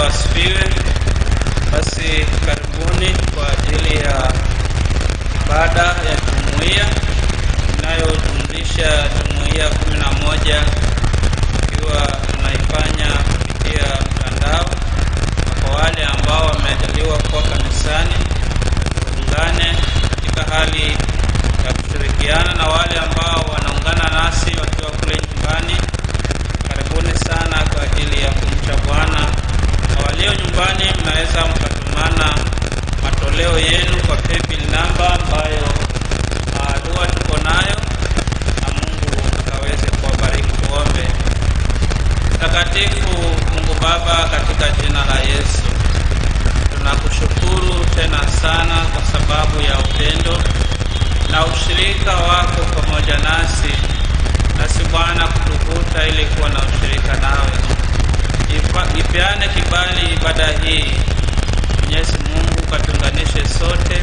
Kristo asifiwe. Basi karibuni kwa ajili ya ibada ya jumuiya inayojumlisha jumuiya 11 ikiwa tunaifanya kupitia mtandao. Kwa wale ambao wamejaliwa kwa kanisani, tuungane katika hali ya kushirikiana, na wale ambao wanaungana nasi wakiwa kule nyumbani, karibuni sana kwa ajili ya kumcha Bwana. Na walio nyumbani, mnaweza mkatumana matoleo yenu kwa paybill number ambayo dua tuko nayo, na Mungu akaweze kuwabariki. Tuombe. Mtakatifu Mungu Baba, katika jina la Yesu, tunakushukuru tena sana kwa sababu ya upendo na ushirika wako pamoja nasi Bwana, kutuvuta ili kuwa na ushirika nawe. Ipeane kibali ibada hii, Mwenyezi Mungu, katunganishe sote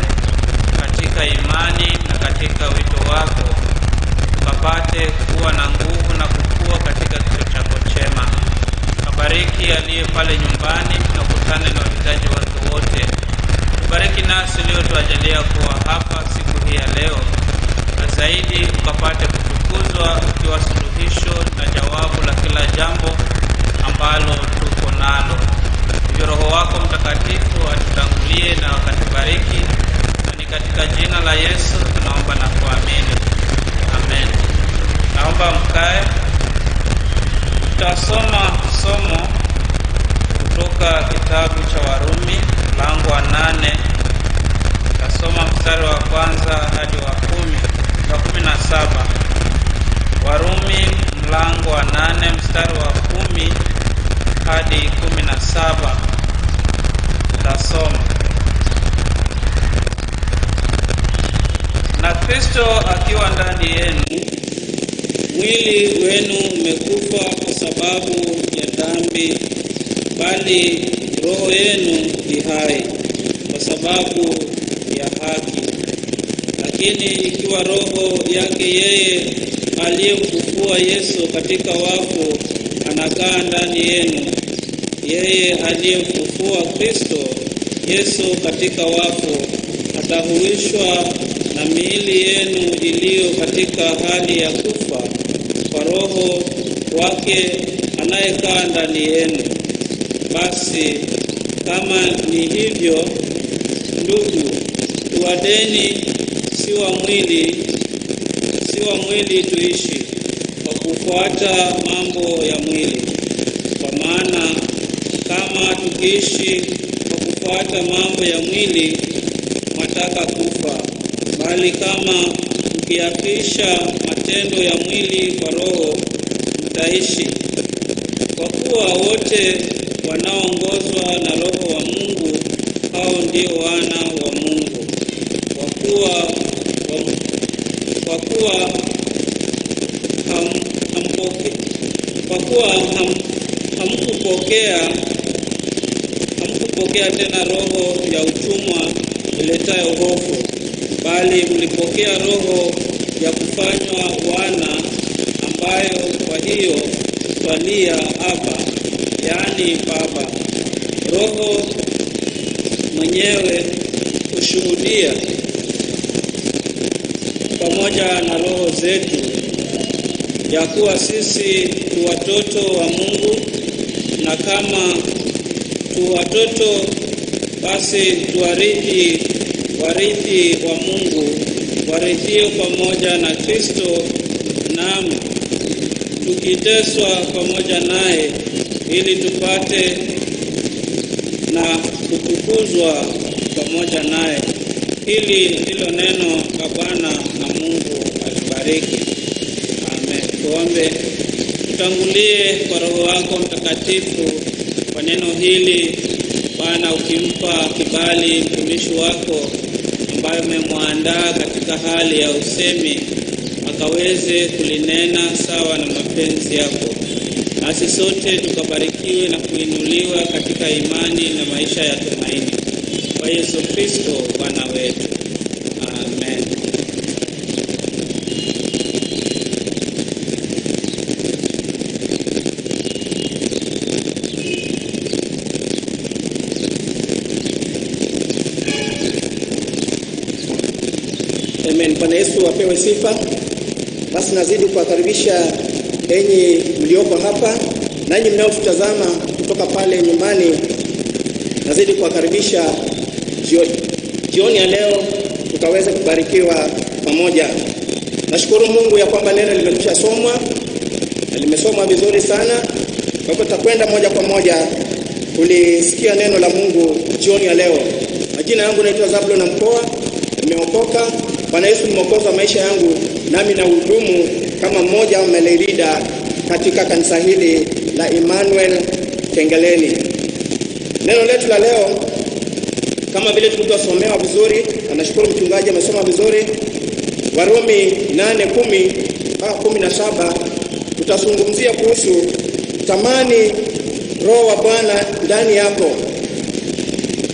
katika imani na katika wito wako, tukapate kuwa na nguvu na kukua katika kicho chako chema. Kabariki aliye pale nyumbani na kukutane na wahitaji wake wote. Tubariki nasi leo tuajalia kuwa hapa siku hii ya leo, na zaidi ukapate kutukuzwa ukiwa suluhisho na jawabu la kila jambo ambalo tuko nalo. Roho wako Mtakatifu atutangulie na wakatubariki, na ni katika jina la Yesu tunaomba na kuamini. Amen. Naomba mkae. Tutasoma somo kutoka kitabu cha Warumi mlango wa 8. Tutasoma mstari wa kwanza hadi wa 17. Warumi mlango wa 8 mstari wa 10 hadi 17. Tutasoma. Na Kristo akiwa ndani yenu, mwili wenu umekufa kwa sababu ya dhambi, bali roho yenu ni hai kwa sababu ya haki. Lakini ikiwa roho yake yeye aliyemfufua Yesu katika wafu anakaa ndani yenu, yeye aliyemfufua Kristo Yesu katika wafu atahuishwa na miili yenu iliyo katika hali ya kufa kwa roho wake anayekaa ndani yenu. Basi kama ni hivyo, ndugu, tuwadeni si wa mwili tuishi kwa kufuata mambo ya mwili. Kwa maana kama tukiishi kwa kufuata mambo ya mwili, mwataka kufa. Bali kama mkiapisha matendo ya mwili kwa roho, mtaishi. Kwa kuwa wote wanaoongozwa na Roho wa Mungu, hao ndio wana wa Mungu. Hamkupokea tena roho ya utumwa iletayo hofu, bali mlipokea roho ya kufanywa wana, ambayo kwa hiyo twalia Aba, yaani Baba. Roho mwenyewe hushuhudia pamoja na roho zetu ya kuwa sisi tu watoto wa Mungu, na kama tu watoto, basi tuwarithi, warithi wa Mungu, warithio pamoja na Kristo, naam, tukiteswa pamoja naye, ili tupate na kutukuzwa pamoja naye. Hili ndilo neno la Bwana, na Mungu atubariki. Amen. Tuombe. Tutangulie kwa Roho wako Mtakatifu kwa neno hili, Bwana, ukimpa kibali mtumishi wako ambaye umemwandaa katika hali ya usemi, akaweze kulinena sawa na mapenzi yako. Nasi sote tukabarikiwe na kuinuliwa katika imani na maisha ya tumaini. Kwa Yesu Kristo Bwana wetu. Amen. Bwana Yesu apewe sifa. Basi nazidi kuwakaribisha enyi mlioko hapa na enyi mnaotutazama kutoka pale nyumbani. Nazidi kuwakaribisha jioni ya leo tukaweze kubarikiwa pamoja. Nashukuru Mungu ya kwamba neno limekwisha somwa na limesomwa vizuri sana. Kwa hivyo tutakwenda moja kwa moja kulisikia neno la Mungu jioni ya leo. Majina yangu naitwa Zabulon Mkoa, nimeokoka. Bwana Yesu ni mwokozi wa maisha yangu, nami na hudumu kama mmoja wa malerida katika kanisa hili la Emmanuel Kengeleni. Neno letu la leo kama vile tulivyosomewa vizuri, nashukuru mchungaji amesoma vizuri. Warumi 8:10-17 tutazungumzia kuhusu tamani Roho wa Bwana ndani yako.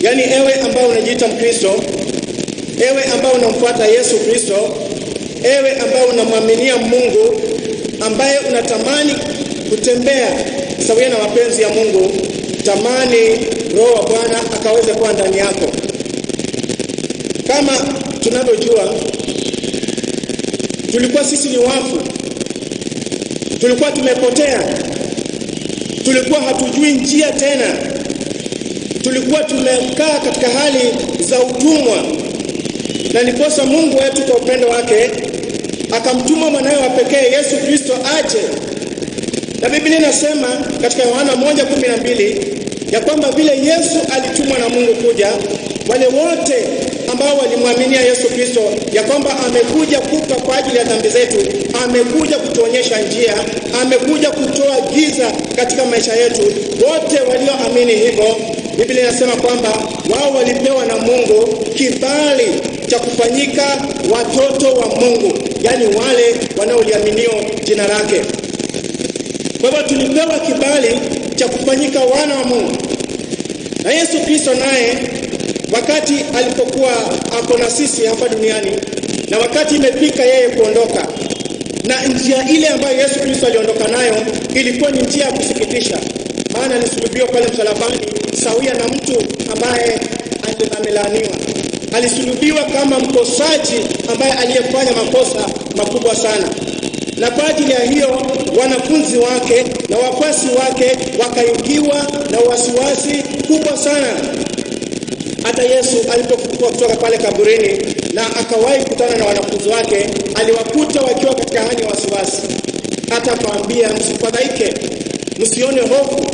Yaani ewe ambao unajiita Mkristo, ewe ambao unamfuata Yesu Kristo, ewe ambao unamwaminia Mungu, ambaye unatamani kutembea sawia na mapenzi ya Mungu, tamani Roho wa Bwana akaweze kuwa ndani yako. Kama tunavyojua, tulikuwa sisi ni wafu, tulikuwa tumepotea, tulikuwa hatujui njia tena, tulikuwa tumekaa katika hali za utumwa, na ndiposa Mungu wetu kwa upendo wake akamtuma mwanawe wa pekee Yesu Kristo aje. Na Biblia inasema katika Yohana 1:12 ya kwamba vile Yesu alitumwa na Mungu kuja, wale wote ambao walimwaminia Yesu Kristo, ya kwamba amekuja kufa kwa ajili ya dhambi zetu, amekuja kutuonyesha njia, amekuja kutoa giza katika maisha yetu. Wote walioamini hivyo, Biblia inasema kwamba wao walipewa na Mungu kibali cha kufanyika watoto wa Mungu, yani wale wanaoliaminio jina lake. Kwa hivyo tulipewa kibali cha kufanyika wana wa Mungu. Na Yesu Kristo naye wakati alipokuwa ako na sisi hapa duniani, na wakati imefika yeye kuondoka, na njia ile ambayo Yesu Kristo aliondoka nayo ilikuwa ni njia ya kusikitisha, maana alisulubiwa pale msalabani sawia na mtu ambaye amelaaniwa. Alisulubiwa kama mkosaji ambaye aliyefanya makosa makubwa sana, na kwa ajili ya hiyo wanafunzi wake na wafuasi wake wakaingiwa na wasiwasi kubwa sana. Hata Yesu alipofufuka kutoka pale kaburini na akawahi kukutana na wanafunzi wake, aliwakuta wakiwa katika hali ya wasiwasi. Hata akawaambia, msifadhaike, msione hofu.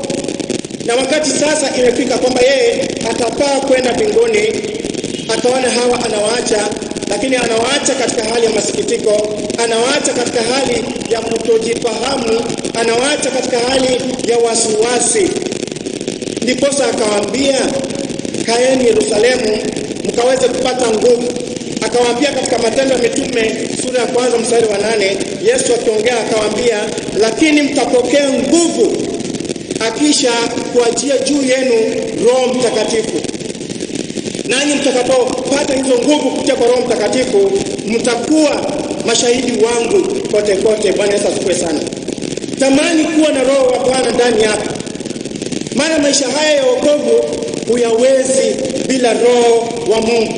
Na wakati sasa imefika kwamba yeye atapaa kwenda mbinguni, akaona hawa anawaacha, lakini anawaacha katika hali ya masikitiko, anawaacha katika hali ya kutojifahamu, anawaacha katika hali ya wasiwasi. Ndiposa akawaambia, kaeni Yerusalemu mkaweze kupata nguvu. Akawaambia katika Matendo ya Mitume sura ya 1 mstari wa 8, Yesu akiongea akawaambia, lakini mtapokea nguvu akisha kuachia juu yenu Roho Mtakatifu. Nanyi mtakapopata hizo nguvu kupitia kwa Roho Mtakatifu, mtakuwa mashahidi wangu kote kote. Bwana Yesu asifiwe sana. Tamani kuwa na Roho wa Bwana ndani yako, maana maisha haya ya wokovu huyawezi bila Roho wa Mungu.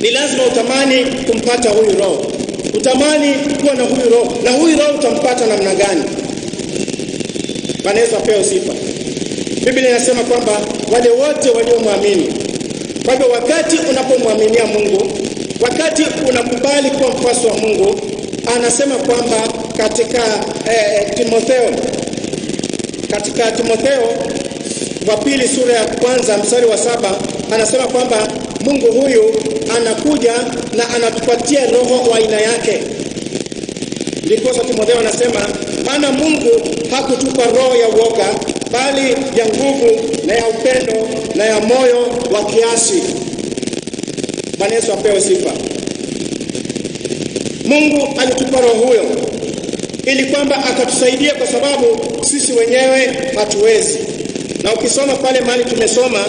Ni lazima utamani kumpata huyu Roho, utamani kuwa na huyu Roho. Na huyu Roho utampata namna gani? Bwana Yesu apewe sifa. Biblia inasema kwamba wale wote waliomwamini. Kwa hivyo wakati unapomwaminia Mungu, wakati unakubali kuwa mfuasi wa Mungu, anasema kwamba katika Timotheo wa pili sura ya 1 mstari wa 7 anasema kwamba Mungu huyu anakuja na anatupatia roho wa aina yake. Ndipo Timotheo anasema, maana Mungu hakutupa roho ya uoga, bali ya nguvu na ya upendo na ya moyo wa kiasi. Bwana Yesu apewe sifa. Mungu alitupa roho huyo ili kwamba akatusaidia, kwa sababu sisi wenyewe hatuwezi. Na ukisoma pale mahali tumesoma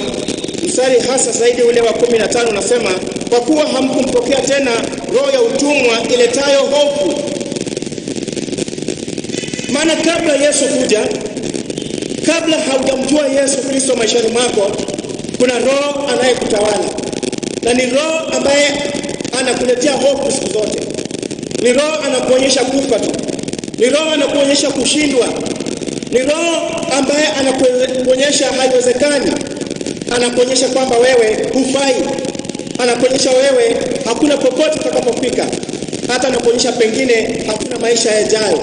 mstari hasa zaidi ule wa 15 unasema, kwa kuwa hamkumpokea tena roho ya utumwa iletayo hofu. Maana kabla Yesu kuja, kabla haujamjua Yesu Kristo maishani mwako, kuna roho anayekutawala, na ni roho ambaye anakuletea hofu siku zote. Ni roho anakuonyesha kufa tu. Ni roho anakuonyesha kushindwa. Ni roho ambaye anakuonyesha haiwezekani. Anakuonyesha kwamba wewe hufai. Anakuonyesha wewe hakuna popote utakapofika. Hata anakuonyesha pengine hakuna maisha yajayo.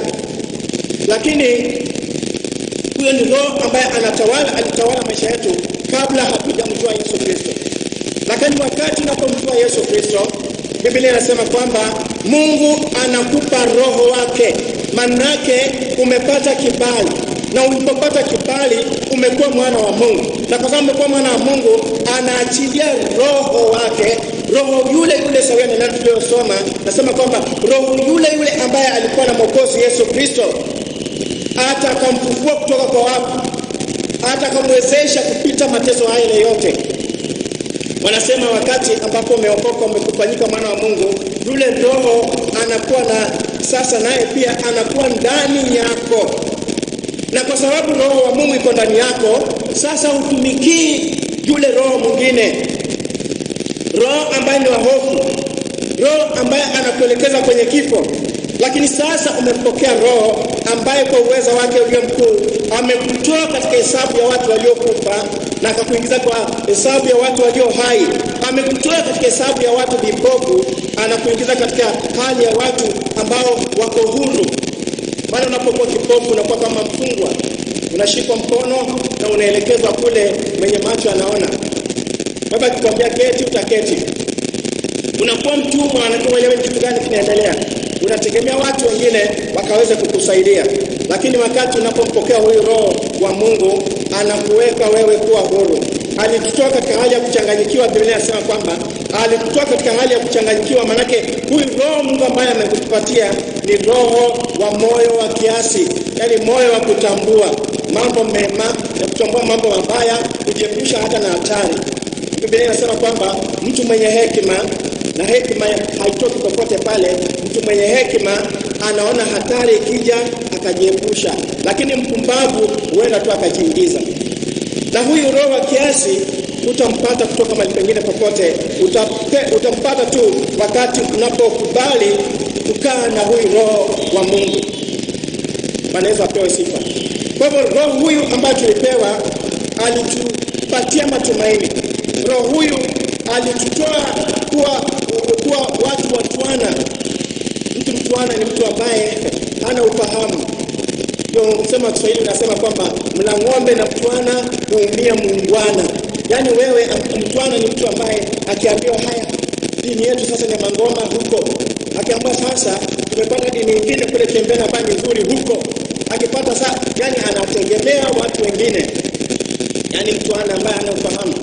Lakini huyo ni roho ambaye alitawala maisha yetu kabla hatujamjua Yesu Kristo. Lakini wakati unapomjua Yesu Kristo, Biblia inasema kwamba Mungu anakupa roho wake. Manake umepata kibali. Na ulipopata kibali umekuwa mwana wa Mungu. Na kwa sababu umekuwa mwana wa Mungu, anaachilia roho wake. Roho yule sawia na neno tuliyosoma, nasema kwamba roho yule ambaye alikuwa na Mwokozi Yesu Kristo, hata akamfufua kutoka kwa wafu, hata akamwezesha kupita mateso haya yote. Wanasema wakati ambapo umeokoka, umekufanyika mwana wa Mungu, yule roho anakuwa na sasa naye pia anakuwa ndani yako. Na kwa sababu roho wa Mungu iko ndani yako, sasa hutumikii yule roho mwingine. Roho ambaye ni wa hofu, roho ambaye anakuelekeza kwenye kifo. Lakini sasa umepokea roho ambaye kwa uwezo wake ulio mkuu amekutoa katika hesabu ya watu waliokufa na akakuingiza kwa hesabu ya watu walio hai. Amekutoa katika hesabu ya watu vipofu, anakuingiza katika hali ya watu ambao wako huru. Maana unapokuwa kipofu unakuwa kama mfungwa. Unashikwa mkono na unaelekezwa kule mwenye macho anaona. Baba akikwambia keti, utaketi. Unakuwa mtumwa, anajua wewe kitu gani kinaendelea. Unategemea watu wengine wakaweze kukusaidia. Lakini wakati unapompokea huyu roho wa Mungu, anakuweka wewe kuwa huru. Alikutoa katika hali ya kuchanganyikiwa. Biblia inasema kwamba alikutoa katika hali ya kuchanganyikiwa, manake huyu roho Mungu ambaye amekupatia ni roho wa moyo wa kiasi, yaani moyo wa kutambua mambo mema na kutambua mambo mabaya, kujiepusha hata na hatari. Biblia inasema kwamba mtu mwenye hekima, na hekima haitoki popote pale, mtu mwenye hekima anaona hatari ikija akajiepusha, lakini mpumbavu huenda tu akajiingiza. Na huyu roho wa kiasi utampata kutoka mahali pengine popote, utampata tu wakati unapokubali kukaa na huyu roho wa Mungu. Bwana Yesu apewe sifa. Kwa hivyo roho huyu ambaye tulipewa alitupatia matumaini. Roho huyu alitutoa kuwa watu watwana. Mtu mtwana ni mtu ambaye hana ufahamu. Ndio msema Kiswahili unasema kwamba mla ng'ombe na mtwana huumia muungwana. Yaani wewe mtwana ni mtu ambaye akiambiwa haya, dini yetu sasa ni mangoma huko. Akiambiwa sasa tumepata dini nyingine kule Kembena hapa ni nzuri huko. Akipata sasa, yani anategemea watu wengine. Yaani mtwana ambaye hana ufahamu.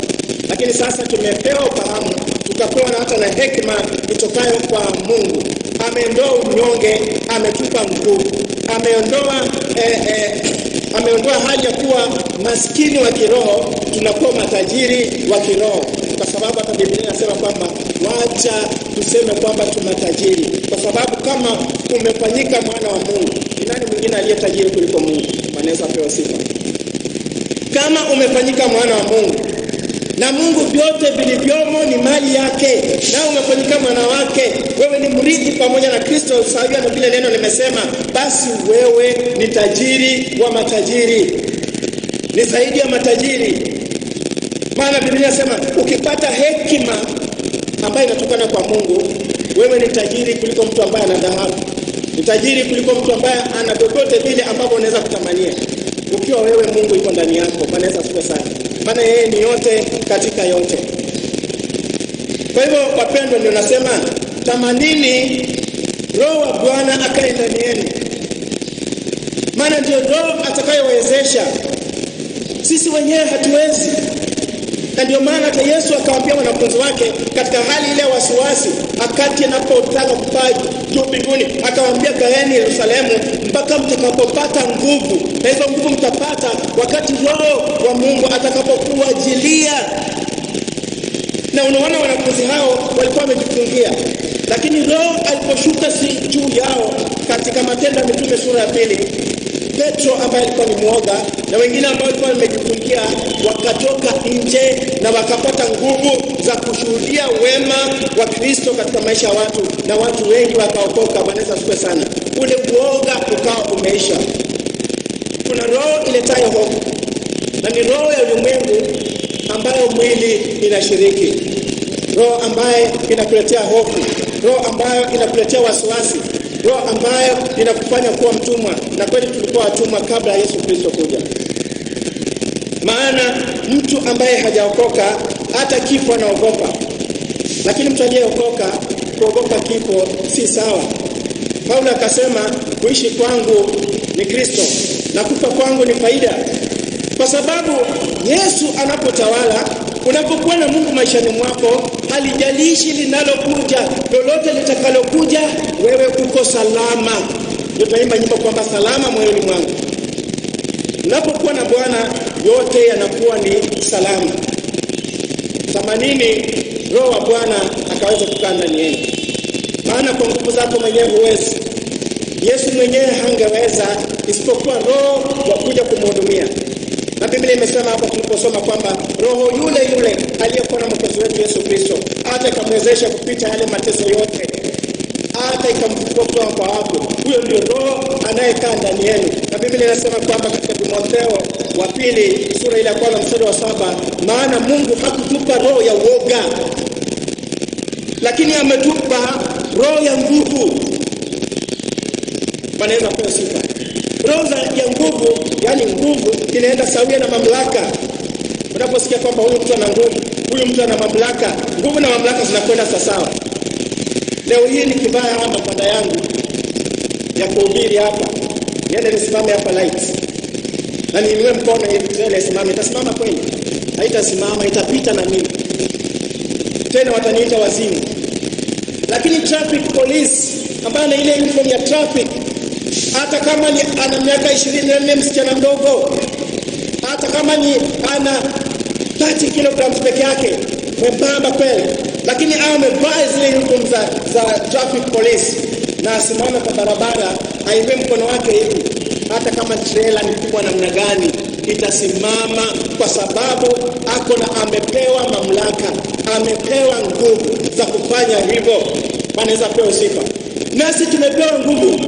Lakini sasa tumepewa ufahamu, tukapewa hata na hekima itokayo kwa Mungu. Ameondoa unyonge, ametupa nguvu. Ameondoa hali ya kuwa maskini wa kiroho, tunakuwa matajiri wa kiroho. Kwa sababu hata Biblia inasema kwamba wacha tuseme kwamba tumatajiri. Kwa sababu kama umefanyika mwana wa Mungu, ni nani mwingine aliye tajiri kuliko Mungu? Bwana Yesu apewe sifa. Kama umefanyika mwana wa Mungu, na Mungu vyote vilivyomo ni mali yake, na umefanyika mwana wake, wewe ni mrithi pamoja na Kristo, sawa na vile neno limesema, basi wewe ni tajiri wa matajiri. Ni zaidi ya matajiri. Maana Biblia inasema ukipata hekima ambayo inatokana kwa Mungu, wewe ni tajiri kuliko mtu ambaye ana dhahabu. Ni tajiri kuliko mtu ambaye ana vyovyote vile ambavyo unaweza kutamania. Ukiwa wewe Mungu yuko ndani yako, Bwana Yesu asifiwe sana. Maana yeye ni yote katika yote. Kwa hivyo wapendwa, ndio nasema tamanini roho wa Bwana akae ndani yenu. Maana ndio roho atakayewezesha. Sisi wenyewe hatuwezi. Na ndio maana hata Yesu akawaambia wanafunzi wake katika hali ile wasiwasi, akati anapotaka kupaa juu mbinguni, akawaambia kaeni Yerusalemu mpaka mtakapopata nguvu. Na hizo nguvu mtapata wakati roho wa Mungu atakapokuajilia. Na unaona wanafunzi hao walikuwa wamejifungia, lakini roho aliposhuka si juu yao. Katika Matendo ya Mitume sura ya 2, Petro ambaye alikuwa ni mwoga na wengine ambao walikuwa wamejifungia wakatoka nje na wakapata nguvu za kushuhudia wema wa Kristo katika maisha ya watu, na watu wengi wakaokoka. Bwana asifiwe sana. Ule uoga ukawa umeisha. Kuna roho iletayo hofu, na ni roho ya ulimwengu ambayo mwili inashiriki, roho ambayo inakuletea hofu, roho ambayo inakuletea wasiwasi, roho ambayo inakufanya kuwa mtumwa. Na kweli tulikuwa watumwa kabla ya Yesu Kristo kuja. Maana mtu ambaye hajaokoka hata kifo anaogopa, lakini mtu aliyeokoka kuogopa kifo si sawa. Paulo akasema, kuishi kwangu ni Kristo na kufa kwangu ni faida. Kwa sababu Yesu anapotawala, unapokuwa na Mungu maishani mwako, halijalishi linalokuja, lolote litakalokuja, wewe uko salama. Ndio tunaimba nyimbo kwamba salama moyoni mwangu. Unapokuwa na Bwana, yote yanakuwa ni salama. Thamanini roho wa Bwana akaweza kukaa ndani yenu. Maana kwa nguvu zako mwenyewe huwezi. Yesu mwenyewe hangeweza isipokuwa roho wa kuja kumhudumia. Na Biblia imesema hapa tuliposoma kwamba roho yule yule aliyekuwa na Mwokozi wetu Yesu Kristo hata ikamwezesha kupita yale mateso yote, hata ikamfufua kutoka kwa wafu. Huyo ndio roho anayekaa ndani yenu. Na Biblia inasema kwamba katika Timotheo wa pili sura ile ya 1 mstari wa 7, maana Mungu hakutupa roho ya uoga, lakini ametupa roho ya nguvu. Wanaweza kuwa sifa. Roho ya nguvu, yani nguvu inaenda sawia na mamlaka. Unaposikia kwamba huyu mtu ana nguvu, huyu mtu ana mamlaka, nguvu na mamlaka zinakwenda sawa. Leo hii nikivaa hapa mapanda yangu ya kuhubiri hapa, niende nisimame hapa lights, na niinue mkono hivi tena isimame, itasimama kweli? Haitasimama, itapita na mimi. Tena wataniita wazimu. Lakini traffic police ambaye ana ile uniform ya traffic, hata kama ni ana miaka 24, msichana mdogo, hata kama ni ana 30 kilograms peke yake, mwembamba kweli, lakini amevaa zile uniform za traffic police na asimama kwa barabara, aibe mkono wake hivi, hata kama trailer ni kubwa namna gani, itasimama kwa sababu ako na amepewa mamlaka, amepewa nguvu za kufanya hivyo. Wanaweza pewa sifa. Nasi tumepewa nguvu.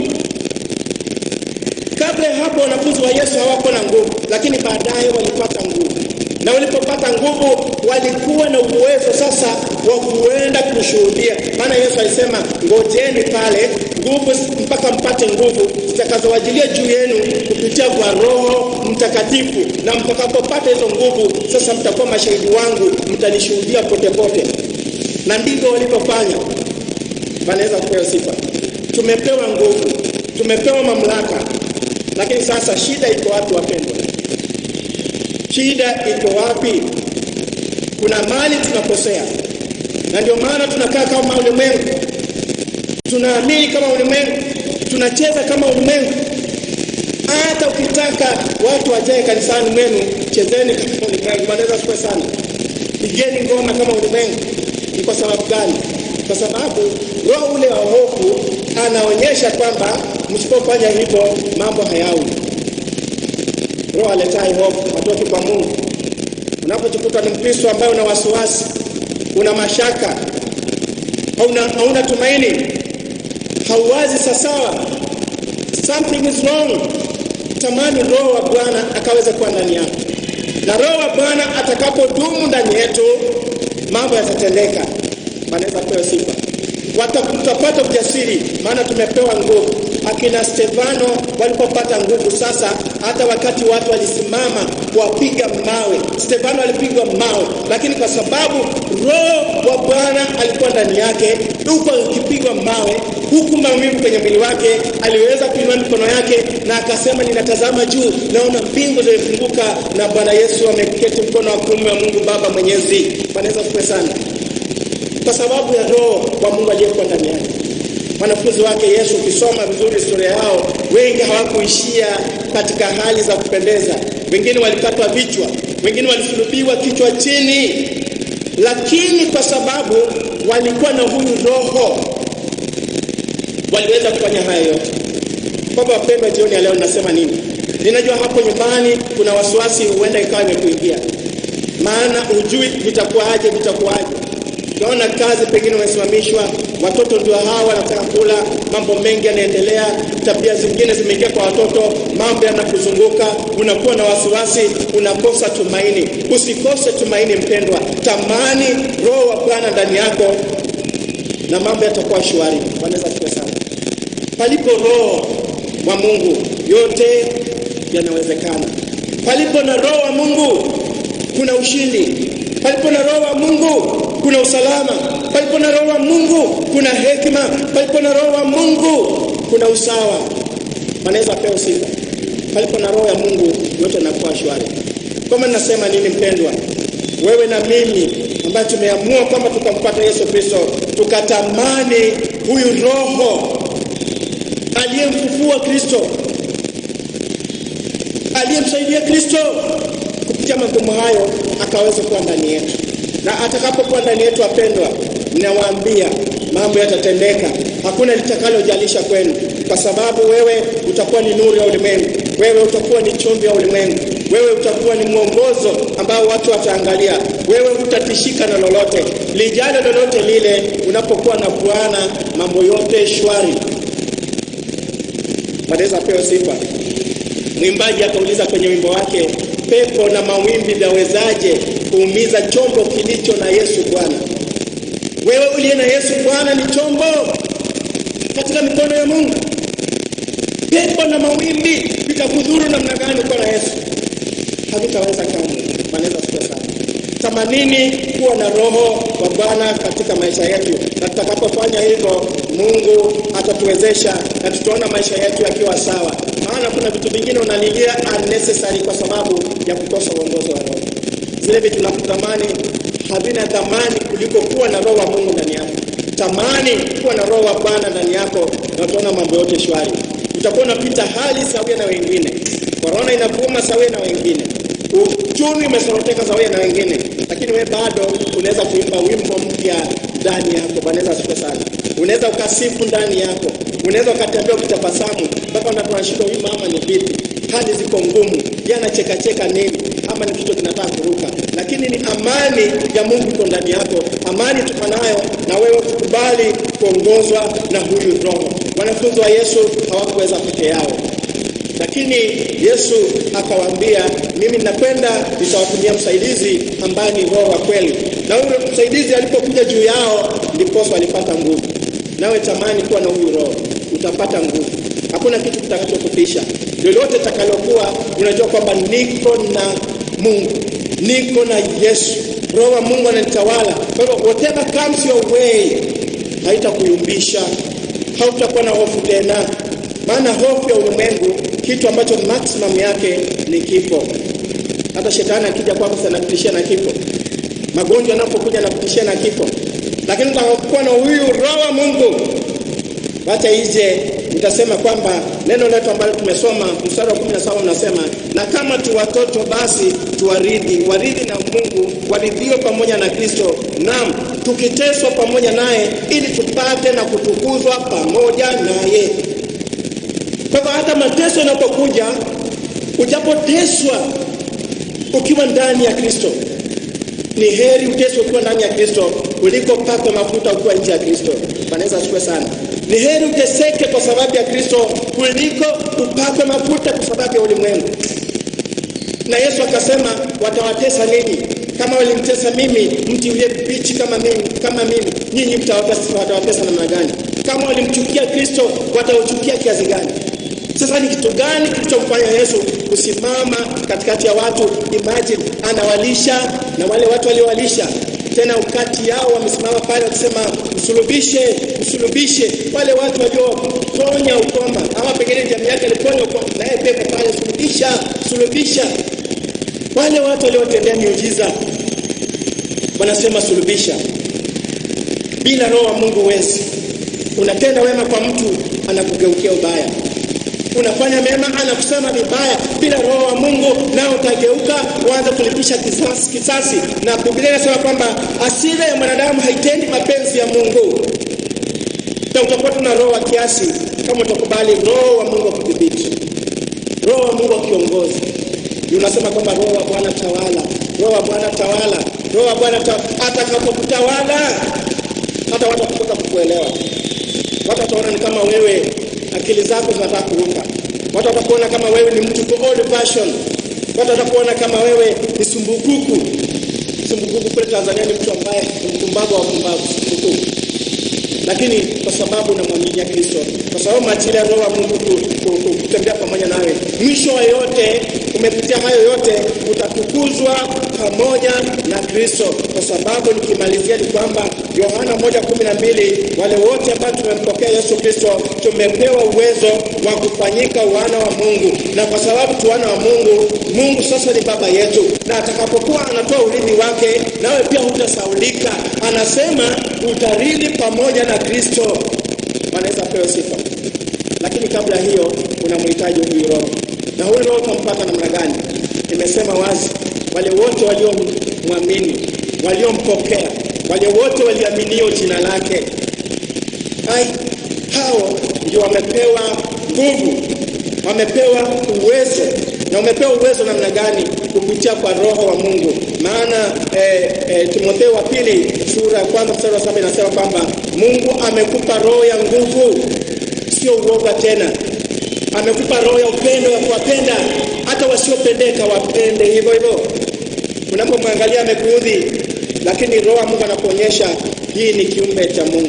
Kabla ya hapo wanafunzi wa Yesu hawako na nguvu, lakini baadaye walipata nguvu. Na walipopata nguvu, walikuwa na uwezo sasa wa kuenda kushuhudia. Maana Yesu alisema, ngojeni pale nguvu mpaka mpate nguvu zitakazowajilia juu yenu kupitia kwa Roho Mtakatifu. Na mtakapopata hizo nguvu, sasa mtakuwa mashahidi wangu, mtanishuhudia pote pote. Na ndivyo walipofanya. Wanaweza kupewa sifa. Tumepewa nguvu, tumepewa mamlaka. Lakini sasa shida iko wapi wapendwa? Shida iko wapi? Kuna mali tunakosea. Na ndio maana tunakaa kama ulimwengu. Tunaamini kama ulimwengu, tunacheza kama ulimwengu. Hata ukitaka watu wajae kanisani mwenu, chezeni kama ulimwengu. Wanaweza kuwa sana. Pigeni ngoma kama ulimwengu. Ni kwa sababu gani? Kwa sababu roho ule wa hofu anaonyesha kwamba msipofanya hivyo mambo hayawi. Roho aletaye hofu hatoki kwa Mungu. Unapojikuta ni Mkristo ambaye una wasiwasi, una mashaka, hauna tumaini, hauwazi sawa, something is wrong. Tamani roho wa Bwana akaweza kuwa ndani yako. Na roho wa Bwana atakapodumu ndani yetu, mambo yatatendeka. Wanaweza kupewa sifa. Watapata ujasiri, maana tumepewa nguvu. Akina Stefano walipopata nguvu sasa, hata wakati watu walisimama kuwapiga mawe, Stefano alipigwa mawe, lakini kwa sababu roho wa Bwana alikuwa ndani yake, huko akipigwa mawe, huku maumivu kwenye mwili wake, aliweza kuinua mikono yake na akasema, ninatazama juu, naona mbingu zimefunguka na Bwana Yesu ameketi mkono wa kuume wa Mungu Baba Mwenyezi. Wanaweza kupewa sana. Kwa sababu ya roho wa Mungu aliyekuwa ndani yake. Wanafunzi wake Yesu, ukisoma vizuri historia yao, wengi hawakuishia katika hali za kupendeza. Wengine walikatwa vichwa, wengine walisulubiwa kichwa chini. Lakini kwa sababu walikuwa na huyu roho, waliweza kufanya haya yote. Baba wapendwa, jioni ya leo ninasema nini? Ninajua hapo nyumbani kuna wasiwasi huenda ikawa imekuingia. Maana hujui vitakuwaje. Unaona kazi pengine umesimamishwa, watoto ndio hawa wanataka kula, mambo mengi yanaendelea, tabia zingine zimeingia kwa watoto, mambo yanakuzunguka, unakuwa na wasiwasi, unakosa tumaini. Usikose tumaini mpendwa. Tamani Roho wa Bwana ndani yako na mambo yatakuwa shwari. Wanaweza kuwa sana. Palipo Roho wa Mungu yote yanawezekana. Palipo na Roho wa Mungu kuna ushindi. Palipo na Roho wa Mungu kuna usalama. Palipo na Roho wa Mungu kuna hekima. Palipo na Roho wa Mungu kuna usawa. Wanaweza pewa sifa. Palipo na Roho ya Mungu yote yanakuwa shwari. Kama nasema nini mpendwa? Wewe na mimi ambaye tumeamua kwamba tukampata Yesu Kristo, tukatamani huyu Roho aliyemfufua Kristo, aliyemsaidia Kristo kupitia magumu hayo akaweza kuwa ndani yetu. Na atakapokuwa ndani yetu wapendwa, ninawaambia mambo yatatendeka. Hakuna litakalojalisha kwenu, kwa sababu wewe utakuwa ni nuru ya ulimwengu. Wewe utakuwa ni chumvi ya ulimwengu. Wewe utakuwa ni mwongozo ambao watu wataangalia. Wewe utatishika na lolote. Lijalo lolote lile, unapokuwa na Bwana mambo yote shwari. Wanaweza pewa sifa. Mwimbaji akauliza kwenye wimbo wake, pepo na mawimbi vyawezaje kuumiza chombo kilicho na Yesu Bwana? Wewe uliye na Yesu Bwana ni chombo katika mikono ya Mungu. Pepo na mawimbi vitakudhuru namna gani kwa na Yesu? Havitaweza kamwe. Wanaweza kuwa sana. Tamanini kuwa na Roho wa Bwana katika maisha yetu. Na tutakapofanya hivyo, Mungu atatuwezesha na tutaona maisha yetu yakiwa sawa. Maana kuna vitu vingine unalilia unnecessary kwa sababu ya kukosa uongozi wa Roho. Zile vitu tunakutamani havina thamani kuliko kuwa na Roho wa Mungu ndani yako. Tamani kuwa na Roho wa Bwana ndani yako na utaona mambo yote shwari. Utakuwa unapita hali sawia na wengine. Corona inavuma sawia na wengine. Uchumi umesoroteka sawia na wengine. Lakini wewe bado unaweza kuimba wimbo mpya ndani yako. Banaweza sifa sana. Unaweza ukasifu ndani yako. Unaweza ukatembea ukitabasamu mpaka unashindwa huyu mama ni vipi? Hali ziko ngumu. Yana cheka nini? Ama ni kitu kinataka kuruka. Lakini ni amani ya Mungu iko ndani yako. Amani tuko nayo na wewe tukubali kuongozwa na huyu Roho. Wanafunzi wa Yesu hawakuweza peke yao. Lakini Yesu akawaambia, mimi ninakwenda nitawatumia msaidizi ambaye ni Roho wa kweli. Na huyo msaidizi alipokuja juu yao ndipo walipata nguvu. Nawe tamani kuwa na huyu Roho, utapata nguvu. Hakuna kitu kitakachokutisha. Lolote takalokuwa unajua kwamba niko na Mungu. Niko na Yesu. Roho wa Mungu ananitawala. Kwa hivyo whatever comes your way haitakuyumbisha. Hautakuwa na hofu tena. Maana hofu ya ulimwengu kitu ambacho maximum yake ni kifo. Hata shetani akija kwako anakutishia na kifo. Magonjwa yanapokuja anakutishia na kifo. Lakini utakuwa na huyu Roho wa Mungu. Hata ije utasema kwamba neno letu ambalo tumesoma mstari wa 17 unasema, na kama tu watoto basi warithi na Mungu, waridhio pamoja na Kristo, naam tukiteswa pamoja naye ili tupate na kutukuzwa pamoja naye. Kwa hata mateso yanapokuja, ujapoteswa ukiwa ndani ya Kristo, ni heri uteswe ukiwa ndani ya Kristo kuliko pako mafuta ukiwa nje ya Kristo. Wanaweza asiwe sana. Ni heri uteseke kwa sababu ya Kristo kuliko upakwe mafuta kwa sababu ya ulimwengu. Na Yesu akasema, watawatesa nini? Kama walimtesa mimi, mti yule bichi kama mimi, nyinyi mtawatesa namna gani? Kama walimchukia Kristo, watauchukia kiasi gani? Sasa ni kitu gani kilichomfanya Yesu kusimama katikati ya watu? Imagine anawalisha na wale watu waliowalisha. Tena ukati yao wamesimama pale wakisema msulubishe. Wale watu walioponya ukoma, ama pengine jamii yake aliponya ukoma, na yeye pia pale sulubisha. Wale watu waliotendea miujiza wanasema sulubisha. Bila Roho wa Mungu huwezi. Unatenda wema kwa mtu, anakugeukia ubaya. Unafanya mema, anakusema vibaya. Bila Roho wa Mungu nao utageuka uanze kulipisha kisasi. Na Biblia inasema kwamba hasira ya mwanadamu haitendi mapenzi ya Mungu. Na utakuwa tuna roho wa kiasi kama utakubali Roho wa Mungu kudhibiti. Roho wa Mungu akiongoza. Unasema kwamba Roho wa Bwana tawala, Roho wa Bwana tawala, Roho wa Bwana atakapokutawala hata watakukosa kukuelewa. Watu wataona ni kama wewe akili zako zinataka kuruka. Watu watakuona kama wewe ni mtu kwa old version. Watu watakuona kama wewe ni sumbukuku. Sumbukuku kule Tanzania ni mtu ambaye ni mpumbavu wa mpumbavu, sumbukuku. Lakini kwa sababu unamwamini Kristo, kwa sababu majira ya Roho wa Mungu kutembea pamoja nawe, mwisho wa yote, umepitia hayo yote, utatukuzwa pamoja na Kristo. Kwa sababu nikimalizia ni kwamba Yohana 1:12, wale wote ambao tumempokea Yesu Kristo tumepewa uwezo wa kufanyika wana wa Mungu. Na kwa sababu tu wana wa Mungu, Mungu sasa ni baba yetu, na atakapokuwa anatoa urithi wake, nawe pia hutasaulika. Anasema utarithi pamoja na Kristo. Wanaweza pewa sifa. Lakini kabla hiyo unamhitaji huyu Roho. Na huyu Roho utampata namna gani? Nimesema wazi, wale wote waliomwamini, waliompokea, wale wote waliaminio jina lake, hao ndio wamepewa nguvu, wamepewa uwezo. Na wamepewa uwezo namna gani? Kupitia kwa Roho wa Mungu. Maana Timotheo wa 2 sura ya 1 mstari wa 7 inasema kwamba Mungu amekupa roho ya nguvu, sio uoga tena. Amekupa roho ya upendo, ya kuwapenda hata wasiopendeka, wapende hivyo hivyo. Unapomwangalia amekuudhi, lakini Roho wa Mungu anakuonyesha hii ni kiumbe cha Mungu,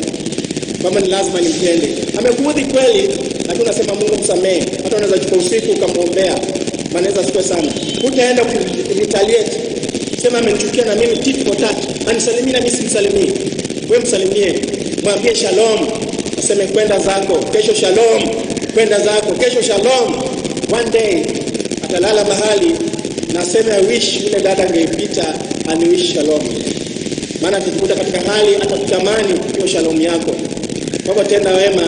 kama ni lazima nimpende. Amekuudhi kweli, lakini unasema Mungu msamehe. Hata unaweza chukua usiku ukamwombea, manaweza siku sana. Utaenda retaliate, sema amenichukia na mimi tit for tat, anisalimie na mimi simsalimie. Wewe msalimie, mwambie shalom, aseme kwenda zako, kesho shalom, kwenda zako, kesho shalom. One day atalala mahali na sema I wish yule dada angeipita aniwish shalom. Maana akikuta katika hali atakutamani hiyo shalom yako. Kwa hivyo tenda wema,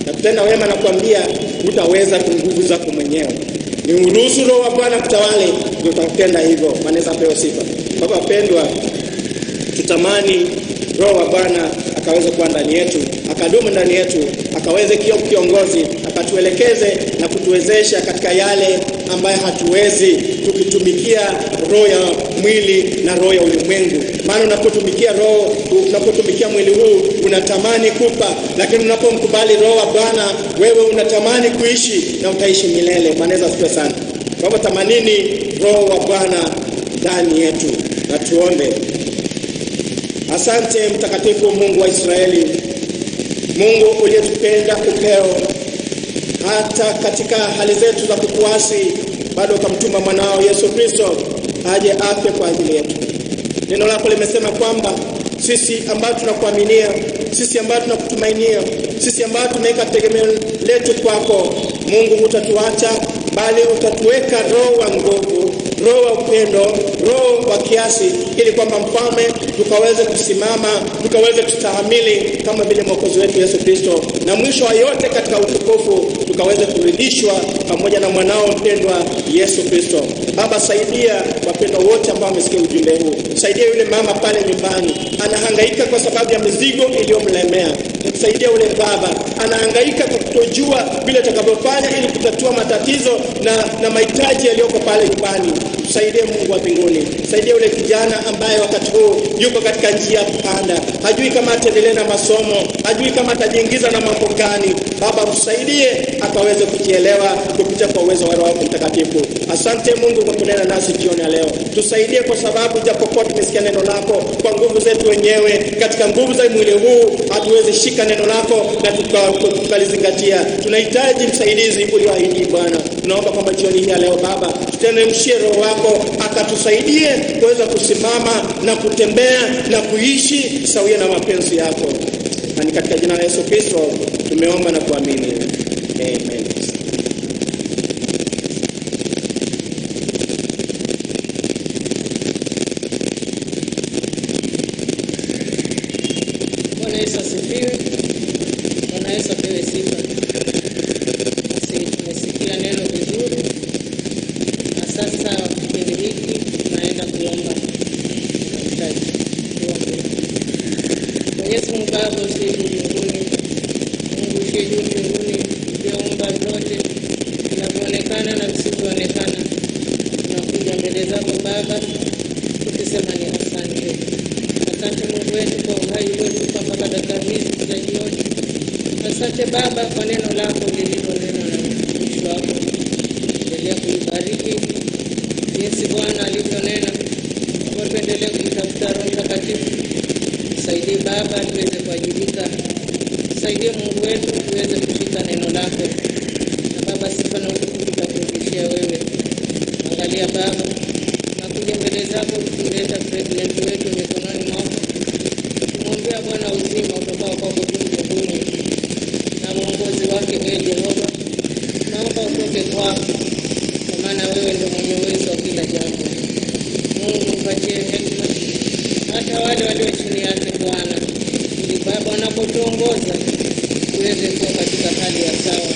na kutenda wema na kuambia utaweza kwa nguvu zako mwenyewe. Ni uruhusu Roho wa Bwana kutawale, ndio utatenda hivyo. Manaweza pewa sifa. Kwa hivyo wapendwa, tutamani Roho wa Bwana akaweze kuwa ndani yetu, akadumu ndani yetu, akaweze kiongozi, akatuelekeze na kutuwezesha katika yale ambayo hatuwezi, tukitumikia roho ya mwili na roho ya ulimwengu. Maana unapotumikia roho, unapotumikia mwili huu unatamani kufa, lakini unapomkubali Roho wa Bwana wewe unatamani kuishi na utaishi milele. Manaweza sifa sana. Kwa hivyo tamanini Roho wa Bwana ndani yetu. Na tuombe. Asante mtakatifu Mungu wa Israeli, Mungu uliyetupenda upeo hata katika hali zetu za kukuasi, bado ukamtuma mwanao Yesu Kristo aje afe kwa ajili yetu. Neno lako limesema kwamba sisi ambao tunakuaminia, sisi ambao tunakutumainia, sisi ambao tumeweka tegemeo letu kwako, Mungu hutatuacha, bali utatuweka roho wa nguvu, roho wa upendo, roho wa kiasi, ili kwamba mfalme tukaweze kusimama, tukaweze kustahimili kama vile Mwokozi wetu Yesu Kristo, na mwisho wa yote katika utukufu tukaweze kuridhishwa pamoja na mwanao mpendwa Yesu Kristo. Baba, saidia wapendwa wote ambao wamesikia ujumbe huu. Saidia yule mama pale nyumbani anahangaika kwa sababu ya mizigo iliyomlemea. Saidia yule baba anahangaika kwa kutojua vile atakavyofanya ili kutatua matatizo na mahitaji yaliyoko pale nyumbani. Tusaidie Mungu wa mbinguni. Saidia yule kijana ambaye wakati huu yuko katika njia panda, hajui kama ataendelea na masomo, hajui kama atajiingiza na mambo gani. Baba, msaidie akaweze kujielewa kupitia kwa uwezo wa Roho Mtakatifu. Asante Mungu kwa kunena nasi jioni ya leo. Tusaidie kwa sababu japokuwa tumesikia neno lako kwa nguvu zetu wenyewe, katika nguvu za mwili huu hatuwezi shika neno lako na tukalizingatia. Tunahitaji msaidizi ulioahidi Bwana. Tunaomba kwamba jioni hii ya leo Baba, tuteremshie Roho wako akatusaidie kuweza kusimama na kutembea na kuishi sawia na mapenzi yako. Na ni katika jina la Yesu Kristo tumeomba na kuamini. Amen. Bwana Yesu asifiwe. Bwana Yesu apewe sifa. Sisi tumesikia neno vizuri. Na sasa kipindi hiki tunaenda kuomba. Tunahitaji kuomba. Mwenyezi Mungu Baba uliye mbinguni, Mungu uliye juu mbinguni, Asante Baba kwa neno lako lililonenwa na mtumishi wako. Endelea kulibariki jinsi Bwana alivyonena. Tuendelee kutafuta Roho Mtakatifu. Tusaidie Baba tuweze kuwajibika. Tusaidie Mungu wetu tuweze kushika neno lako. Na Baba, sifa na utukufu tutakurudishia wewe. Angalia Baba, nakuja mbele zako tukileta president wetu mikononi mwako. Tumwombea Bwana uzima utokao kwako mbinguni. Na mwongozi wake Jehova, naomba utoke kwako, kwa maana wewe ndio mwenye uwezo wa kila jambo. Mungu mpatie hekima hata wale walio chini yake Bwana, ili Baba wanapotuongoza tuweze kuwa katika hali ya sawa.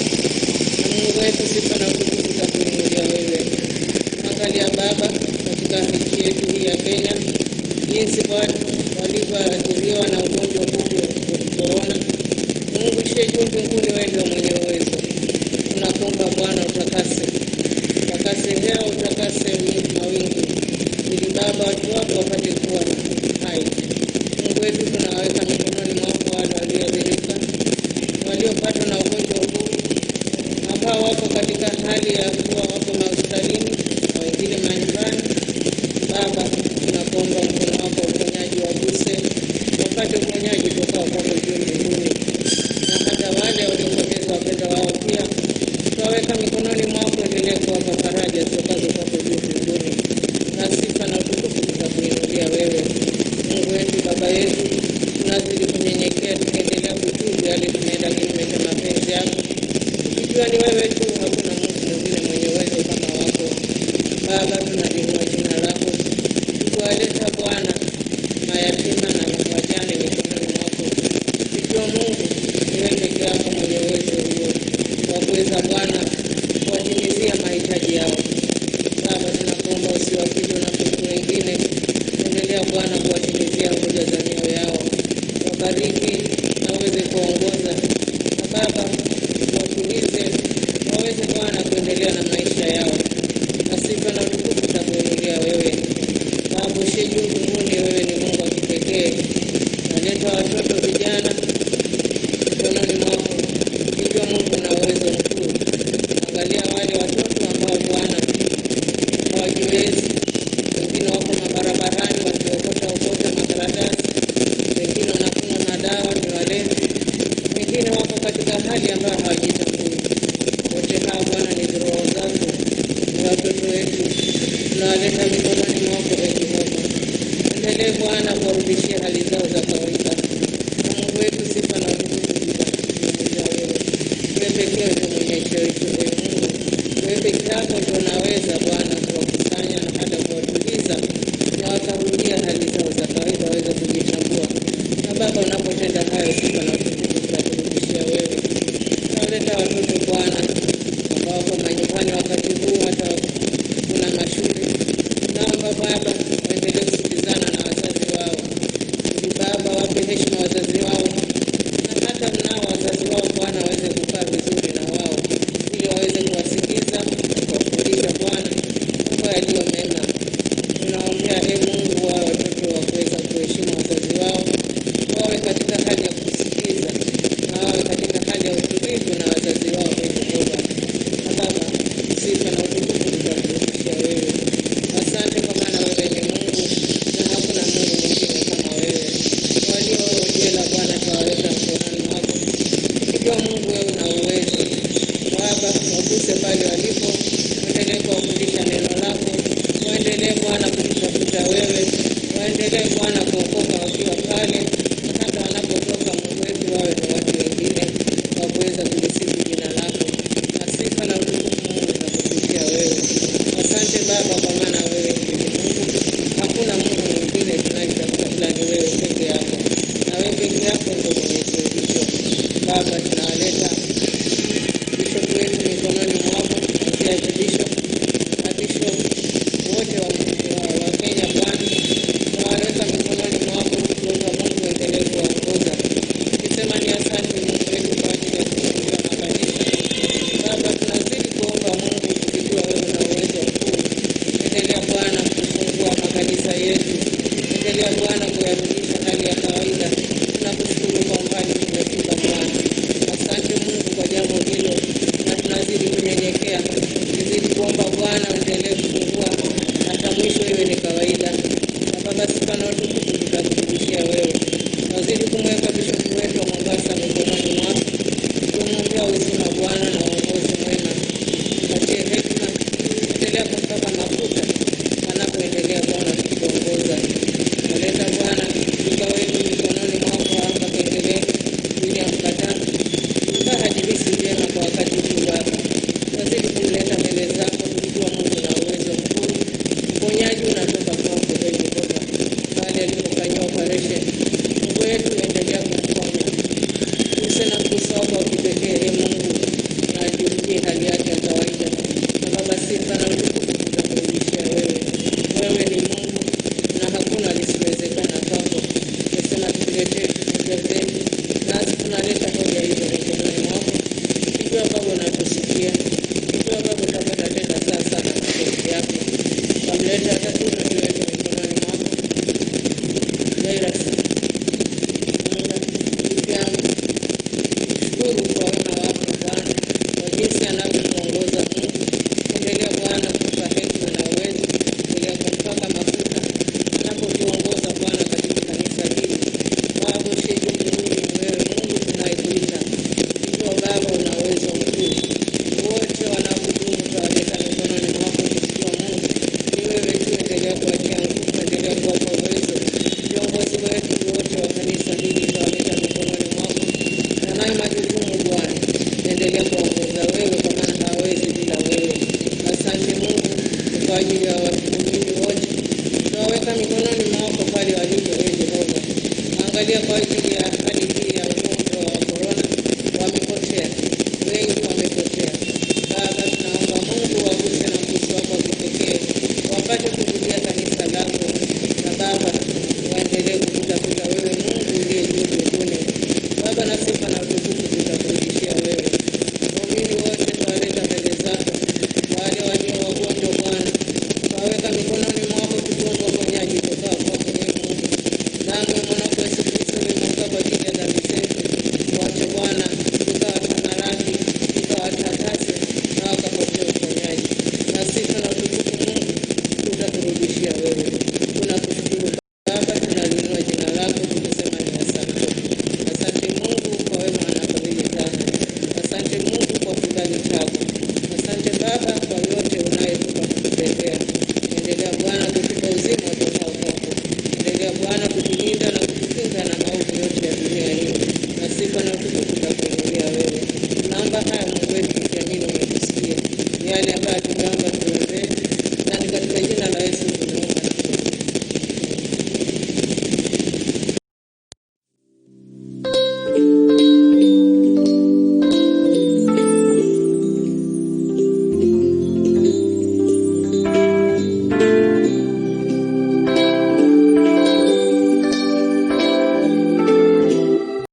Na Mungu wetu, sifa na utukufu tutakuinulia wewe. Angalia Baba katika nchi yetu hii ya Kenya, jinsi Bwana walivyoathiriwa na ugonjwa huu wa corona. Mungu shie juu mbinguni, wewe ndio mwenye uwezo. Tunakuomba Bwana utakase hewa, utakase mawingu, ili Baba watu wako wapate kuwa hai. Mungu wetu, tunaweka mikononi mwako wale walioathirika, waliopatwa na ugonjwa huu, ambao wako katika hali ya kuwa wako hospitalini na wengine manyumbani. Baba, tunakuomba mkono wako uponyaji waguse, wapate uponyaji tokao kwako juu mbinguni. Na hata wale waliopoteza wapendwa wao pia tutaweka mikononi mwako, endelea kuwapa faraja zitokazo kwako juu mbinguni. Na sifa na utukufu tutakuinulia wewe. Mungu wetu, Baba yetu, tunazidi kunyenyekea tukiendelea kutubu yale tunaenda kinyume cha mapenzi yako, tukijua ni wewe tu, hakuna Mungu mwingine mwenye uwezo kama wako. Baba, tunaliinua jina lako, tukiwaleta Bwana mayatima na wajane mikononi mwako, tukijua Mungu ni wewe peke yako mwenye uwezo huo wa kuweza Bwana kuwatimizia mahitaji yao. Baba, tunakuomba usiwapite na watu wengine, endelea Bwana kuwatimizia hoja za mioyo yao, wabariki na uweze kuongoza. Na Baba, watulize waweze Bwana kuendelea na maisha yao. Na sifa na utukufu tutakuinulia wewe. Baba, ushie juu mbinguni, wewe ni Mungu wa kipekee. Naleta watoto vijana mikononi mwako, ikiwa Mungu na uwezo mkuu. Angalia wale watoto ambao Bwana hawajiwezi, wengine wako mabarabarani wakiokota makaratasi, wengine wanakunywa madawa, ni walevi, wengine wako katika hali ambayo hawajitambui. Wote hao Bwana ni roho zako, ni watoto wetu, tunawaleta mikononi mwako Jehova. Endelee Bwana kuwarudishia hali zao za kawaida. Na Mungu wetu, sifa na utukufu tutakuinulia wewe. Wewe pekee ndio mwenye cheo hicho Mungu. Wewe pekee yako ndio unaweza Bwana kuwakusanya na hata kuwatuliza, na watarudia hali zao za kawaida, waweze kujitambua. Na Baba, unapotenda hayo, sifa na utukufu tutakurudishia wewe. Tunaleta watoto Bwana ambao wako manyumbani wakati huu, hata kuna mashule. Naomba Baba waendelee kusikizana na wazazi wao, ili Baba wape heshima wazazi wao, kwa ajili ya